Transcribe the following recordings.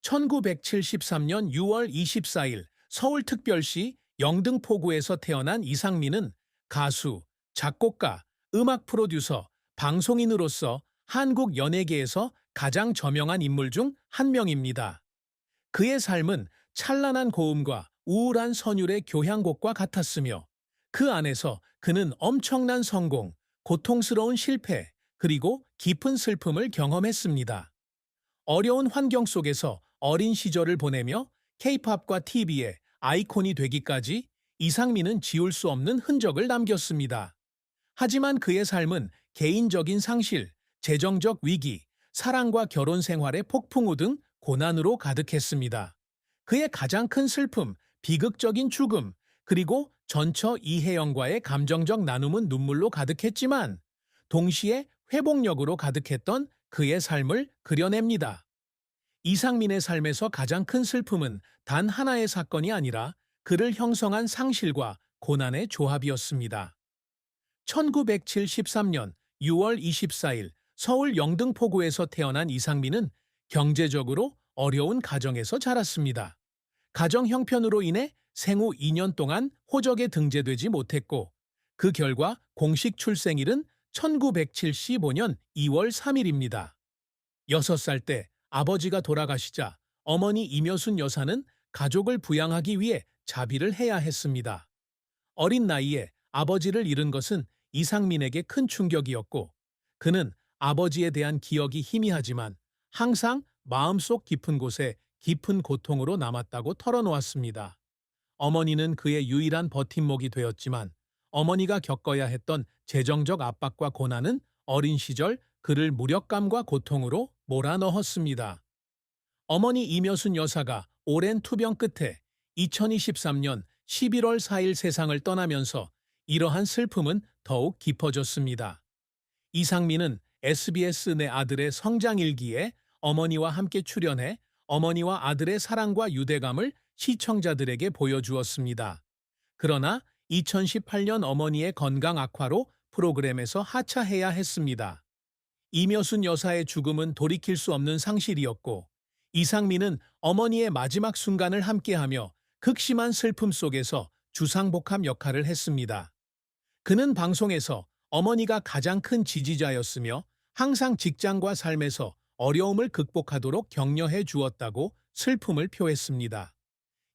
1973년 6월 24일 서울특별시 영등포구에서 태어난 이상민은 가수, 작곡가, 음악 프로듀서, 방송인으로서 한국 연예계에서 가장 저명한 인물 중 한 명입니다. 그의 삶은 찬란한 고음과 우울한 선율의 교향곡과 같았으며 그 안에서 그는 엄청난 성공, 고통스러운 실패, 그리고 깊은 슬픔을 경험했습니다. 어려운 환경 속에서 어린 시절을 보내며 K-팝과 TV의 아이콘이 되기까지 이상민은 지울 수 없는 흔적을 남겼습니다. 하지만 그의 삶은 개인적인 상실, 재정적 위기, 사랑과 결혼 생활의 폭풍우 등 고난으로 가득했습니다. 그의 가장 큰 슬픔, 비극적인 죽음, 그리고 전처 이혜영과의 감정적 나눔은 눈물로 가득했지만 동시에 회복력으로 가득했던 그의 삶을 그려냅니다. 이상민의 삶에서 가장 큰 슬픔은 단 하나의 사건이 아니라 그를 형성한 상실과 고난의 조합이었습니다. 1973년 6월 24일 서울 영등포구에서 태어난 이상민은 경제적으로 어려운 가정에서 자랐습니다. 가정 형편으로 인해 생후 2년 동안 호적에 등재되지 못했고 그 결과 공식 출생일은 1975년 2월 3일입니다. 6살 때 아버지가 돌아가시자 어머니 임여순 여사는 가족을 부양하기 위해 자비를 해야 했습니다. 어린 나이에 아버지를 잃은 것은 이상민에게 큰 충격이었고 그는 아버지에 대한 기억이 희미하지만 항상 마음속 깊은 곳에 깊은 고통으로 남았다고 털어놓았습니다. 어머니는 그의 유일한 버팀목이 되었지만 어머니가 겪어야 했던 재정적 압박과 고난은 어린 시절 그를 무력감과 고통으로 몰아넣었습니다. 어머니 임여순 여사가 오랜 투병 끝에 2023년 11월 4일 세상을 떠나면서 이러한 슬픔은 더욱 깊어졌습니다. 이상민은 SBS 내 아들의 성장일기에 어머니와 함께 출연해 어머니와 아들의 사랑과 유대감을 시청자들에게 보여주었습니다. 그러나 2018년 어머니의 건강 악화로 프로그램에서 하차해야 했습니다. 임여순 여사의 죽음은 돌이킬 수 없는 상실이었고 이상민은 어머니의 마지막 순간을 함께하며 극심한 슬픔 속에서 주상복합 역할을 했습니다. 그는 방송에서 어머니가 가장 큰 지지자였으며 항상 직장과 삶에서 어려움을 극복하도록 격려해 주었다고 슬픔을 표했습니다.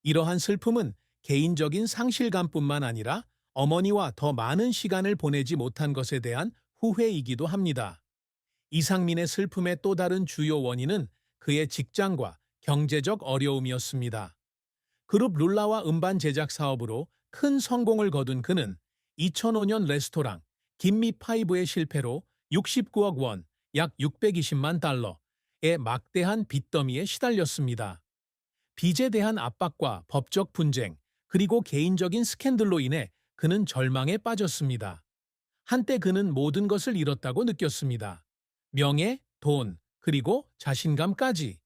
이러한 슬픔은 개인적인 상실감뿐만 아니라 어머니와 더 많은 시간을 보내지 못한 것에 대한 후회이기도 합니다. 이상민의 슬픔의 또 다른 주요 원인은 그의 직장과 경제적 어려움이었습니다. 그룹 룰라와 음반 제작 사업으로 큰 성공을 거둔 그는 2005년 레스토랑 김미5의 실패로 69억 원, 약 620만 달러의 막대한 빚더미에 시달렸습니다. 빚에 대한 압박과 법적 분쟁, 그리고 개인적인 스캔들로 인해 그는 절망에 빠졌습니다. 한때 그는 모든 것을 잃었다고 느꼈습니다. 명예, 돈, 그리고 자신감까지.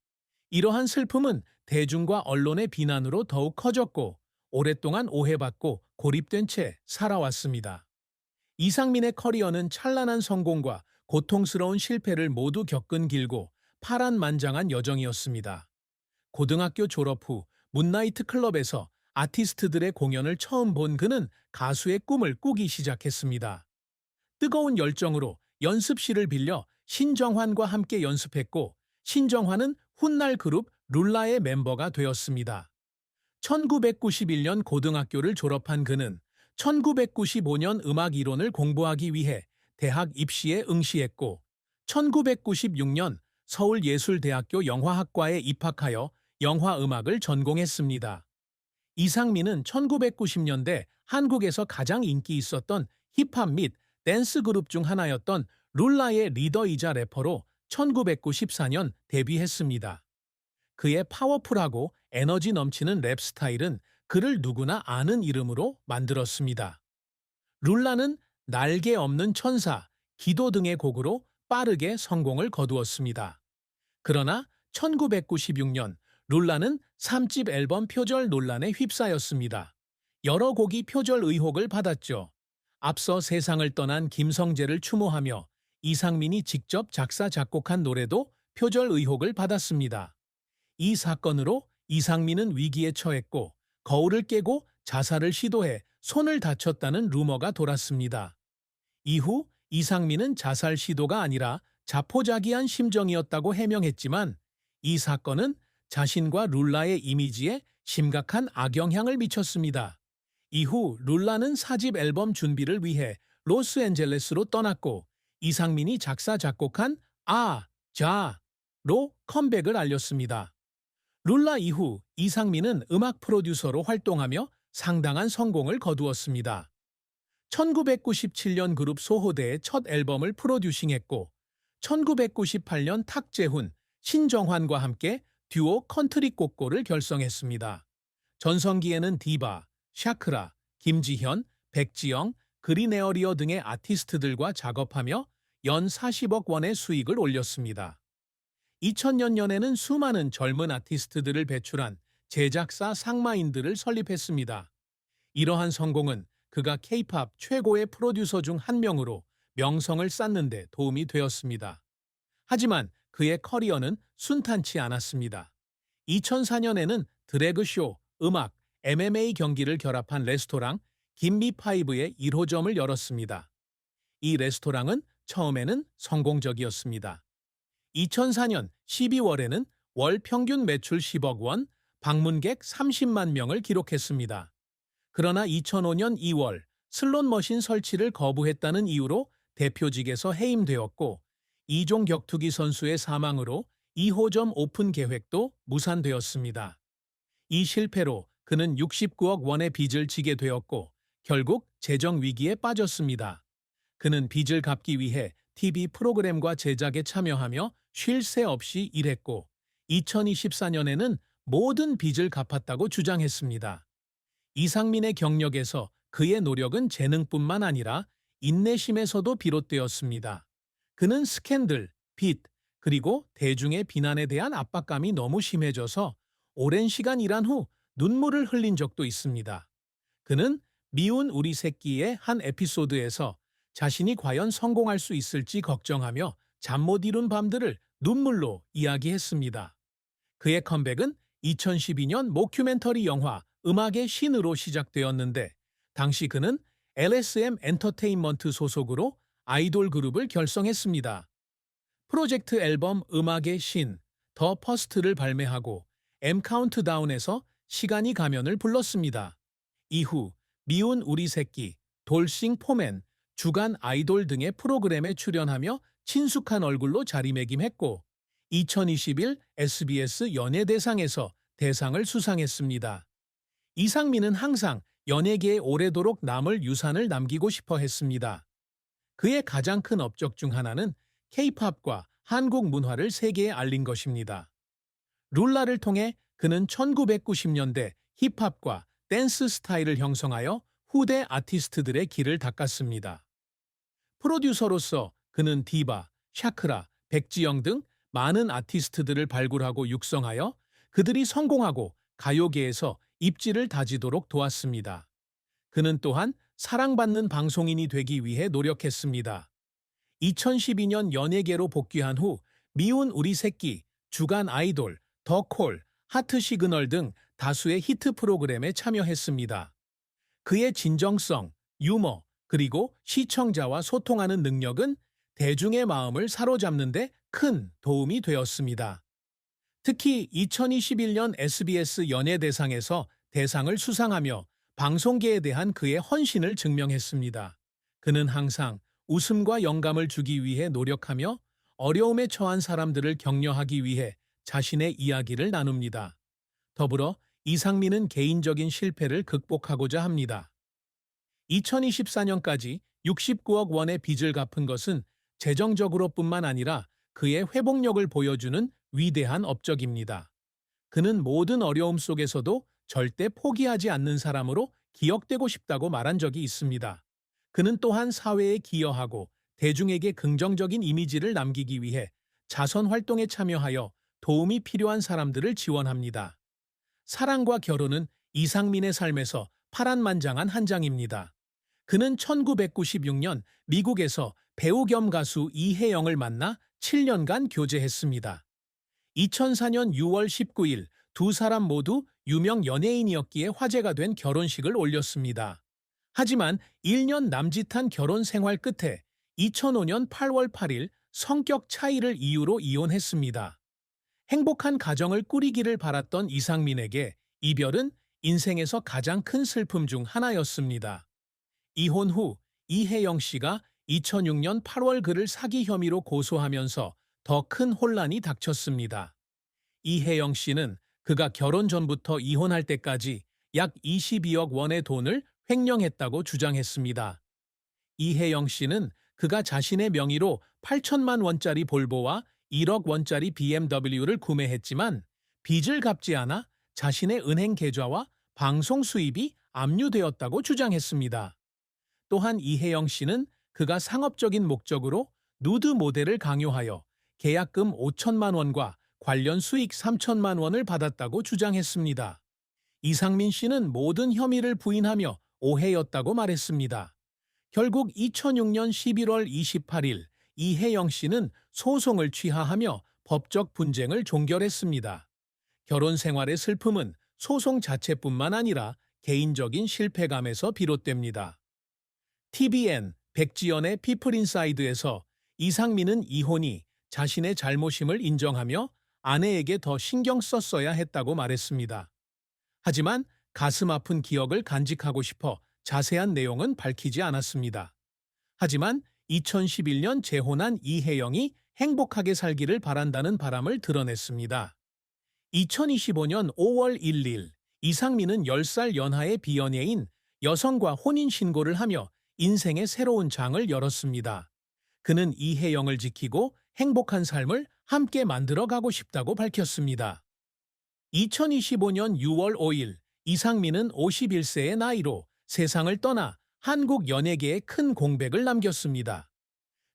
이러한 슬픔은 대중과 언론의 비난으로 더욱 커졌고 오랫동안 오해받고 고립된 채 살아왔습니다. 이상민의 커리어는 찬란한 성공과 고통스러운 실패를 모두 겪은 길고 파란만장한 여정이었습니다. 고등학교 졸업 후 문나이트 클럽에서 아티스트들의 공연을 처음 본 그는 가수의 꿈을 꾸기 시작했습니다. 뜨거운 열정으로 연습실을 빌려 신정환과 함께 연습했고 신정환은 훗날 그룹 룰라의 멤버가 되었습니다. 1991년 고등학교를 졸업한 그는 1995년 음악 이론을 공부하기 위해 대학 입시에 응시했고 1996년 서울예술대학교 영화학과에 입학하여 영화음악을 전공했습니다. 이상민은 1990년대 한국에서 가장 인기 있었던 힙합 및 댄스 그룹 중 하나였던 룰라의 리더이자 래퍼로 1994년 데뷔했습니다. 그의 파워풀하고 에너지 넘치는 랩 스타일은 그를 누구나 아는 이름으로 만들었습니다. 룰라는 날개 없는 천사, 기도 등의 곡으로 빠르게 성공을 거두었습니다. 그러나 1996년 룰라는 3집 앨범 표절 논란에 휩싸였습니다. 여러 곡이 표절 의혹을 받았죠. 앞서 세상을 떠난 김성재를 추모하며 이상민이 직접 작사 작곡한 노래도 표절 의혹을 받았습니다. 이 사건으로 이상민은 위기에 처했고 거울을 깨고 자살을 시도해 손을 다쳤다는 루머가 돌았습니다. 이후 이상민은 자살 시도가 아니라 자포자기한 심정이었다고 해명했지만 이 사건은 자신과 룰라의 이미지에 심각한 악영향을 미쳤습니다. 이후 룰라는 4집 앨범 준비를 위해 로스앤젤레스로 떠났고 이상민이 작사 작곡한 아, 자로 컴백을 알렸습니다. 룰라 이후 이상민은 음악 프로듀서로 활동하며 상당한 성공을 거두었습니다. 1997년 그룹 소호대의 첫 앨범을 프로듀싱했고 1998년 탁재훈, 신정환과 함께 듀오 컨트리 꼬꼬를 결성했습니다. 전성기에는 디바, 샤크라, 김지현, 백지영, 그린에어리어 등의 아티스트들과 작업하며 연 40억 원의 수익을 올렸습니다. 2000년에는 수많은 젊은 아티스트들을 배출한 제작사 상마인드를 설립했습니다. 이러한 성공은 그가 K-팝 최고의 프로듀서 중 한 명으로 명성을 쌓는 데 도움이 되었습니다. 하지만 그의 커리어는 순탄치 않았습니다. 2004년에는 드래그쇼, 음악, MMA 경기를 결합한 레스토랑 김미파이브의 1호점을 열었습니다. 이 레스토랑은 처음에는 성공적이었습니다. 2004년 12월에는 월 평균 매출 10억 원, 방문객 30만 명을 기록했습니다. 그러나 2005년 2월 슬롯머신 설치를 거부했다는 이유로 대표직에서 해임되었고 이종 격투기 선수의 사망으로 2호점 오픈 계획도 무산되었습니다. 이 실패로 그는 69억 원의 빚을 지게 되었고 결국 재정 위기에 빠졌습니다. 그는 빚을 갚기 위해 TV 프로그램과 제작에 참여하며 쉴 새 없이 일했고 2024년에는 모든 빚을 갚았다고 주장했습니다. 이상민의 경력에서 그의 노력은 재능뿐만 아니라 인내심에서도 비롯되었습니다. 그는 스캔들, 빚, 그리고 대중의 비난에 대한 압박감이 너무 심해져서 오랜 시간 일한 후 눈물을 흘린 적도 있습니다. 그는 미운 우리 새끼의 한 에피소드에서 자신이 과연 성공할 수 있을지 걱정하며 잠 못 이룬 밤들을 눈물로 이야기했습니다. 그의 컴백은 2012년 모큐멘터리 영화 음악의 신으로 시작되었는데 당시 그는 LSM 엔터테인먼트 소속으로 아이돌 그룹을 결성했습니다. 프로젝트 앨범 음악의 신, 더 퍼스트를 발매하고 M 카운트다운에서 시간이 가면을 불렀습니다. 이후 미운 우리 새끼, 돌싱 포맨, 주간 아이돌 등의 프로그램에 출연하며 친숙한 얼굴로 자리매김했고 2021 SBS 연예대상에서 대상을 수상했습니다. 이상민은 항상 연예계에 오래도록 남을 유산을 남기고 싶어 했습니다. 그의 가장 큰 업적 중 하나는 K-팝과 한국 문화를 세계에 알린 것입니다. 룰라를 통해 그는 1990년대 힙합과 댄스 스타일을 형성하여 후대 아티스트들의 길을 닦았습니다. 프로듀서로서 그는 디바, 샤크라, 백지영 등 많은 아티스트들을 발굴하고 육성하여 그들이 성공하고 가요계에서 입지를 다지도록 도왔습니다. 그는 또한 사랑받는 방송인이 되기 위해 노력했습니다. 2012년 연예계로 복귀한 후 미운 우리 새끼, 주간 아이돌, 더 콜, 하트 시그널 등 다수의 히트 프로그램에 참여했습니다. 그의 진정성, 유머, 그리고 시청자와 소통하는 능력은 대중의 마음을 사로잡는 데 큰 도움이 되었습니다. 특히 2021년 SBS 연예대상에서 대상을 수상하며 방송계에 대한 그의 헌신을 증명했습니다. 그는 항상 웃음과 영감을 주기 위해 노력하며 어려움에 처한 사람들을 격려하기 위해 자신의 이야기를 나눕니다. 더불어 이상민은 개인적인 실패를 극복하고자 합니다. 2024년까지 69억 원의 빚을 갚은 것은 재정적으로뿐만 아니라 그의 회복력을 보여주는 위대한 업적입니다. 그는 모든 어려움 속에서도 절대 포기하지 않는 사람으로 기억되고 싶다고 말한 적이 있습니다. 그는 또한 사회에 기여하고 대중에게 긍정적인 이미지를 남기기 위해 자선 활동에 참여하여 도움이 필요한 사람들을 지원합니다. 사랑과 결혼은 이상민의 삶에서 파란만장한 한 장입니다. 그는 1996년 미국에서 배우 겸 가수 이혜영을 만나 7년간 교제했습니다. 2004년 6월 19일 두 사람 모두 유명 연예인이었기에 화제가 된 결혼식을 올렸습니다. 하지만 1년 남짓한 결혼 생활 끝에 2005년 8월 8일 성격 차이를 이유로 이혼했습니다. 행복한 가정을 꾸리기를 바랐던 이상민에게 이별은 인생에서 가장 큰 슬픔 중 하나였습니다. 이혼 후 이혜영 씨가 2006년 8월 그를 사기 혐의로 고소하면서 더 큰 혼란이 닥쳤습니다. 이혜영 씨는 그가 결혼 전부터 이혼할 때까지 약 22억 원의 돈을 횡령했다고 주장했습니다. 이혜영 씨는 그가 자신의 명의로 8천만 원짜리 볼보와 1억 원짜리 BMW를 구매했지만 빚을 갚지 않아 자신의 은행 계좌와 방송 수입이 압류되었다고 주장했습니다. 또한 이혜영 씨는 그가 상업적인 목적으로 누드 모델을 강요하여 계약금 5천만 원과 관련 수익 3천만 원을 받았다고 주장했습니다. 이상민 씨는 모든 혐의를 부인하며 오해였다고 말했습니다. 결국 2006년 11월 28일 이혜영 씨는 소송을 취하하며 법적 분쟁을 종결했습니다. 결혼 생활의 슬픔은 소송 자체뿐만 아니라 개인적인 실패감에서 비롯됩니다. TVN 백지연의 피플인사이드에서 이상민은 이혼이 자신의 잘못임을 인정하며 아내에게 더 신경 썼어야 했다고 말했습니다. 하지만 가슴 아픈 기억을 간직하고 싶어 자세한 내용은 밝히지 않았습니다. 하지만 2011년 재혼한 이혜영이 행복하게 살기를 바란다는 바람을 드러냈습니다. 2025년 5월 1일 이상민은 10살 연하의 비연예인 여성과 혼인신고를 하며 인생의 새로운 장을 열었습니다. 그는 이혜영을 지키고 행복한 삶을 함께 만들어가고 싶다고 밝혔습니다. 2025년 6월 5일 이상민은 51세의 나이로 세상을 떠나 한국 연예계에 큰 공백을 남겼습니다.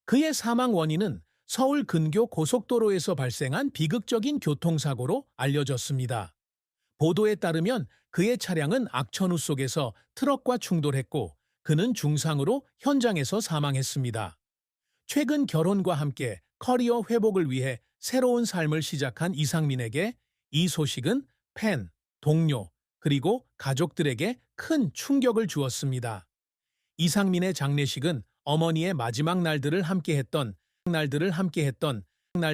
그의 사망 원인은 서울 근교 고속도로에서 발생한 비극적인 교통사고로 알려졌습니다. 보도에 따르면 그의 차량은 악천후 속에서 트럭과 충돌했고 그는 중상으로 현장에서 사망했습니다. 최근 결혼과 함께 커리어 회복을 위해 새로운 삶을 시작한 이상민에게 이 소식은 팬, 동료, 그리고 가족들에게 큰 충격을 주었습니다. 이상민의 장례식은 어머니의 마지막 날들을 함께했던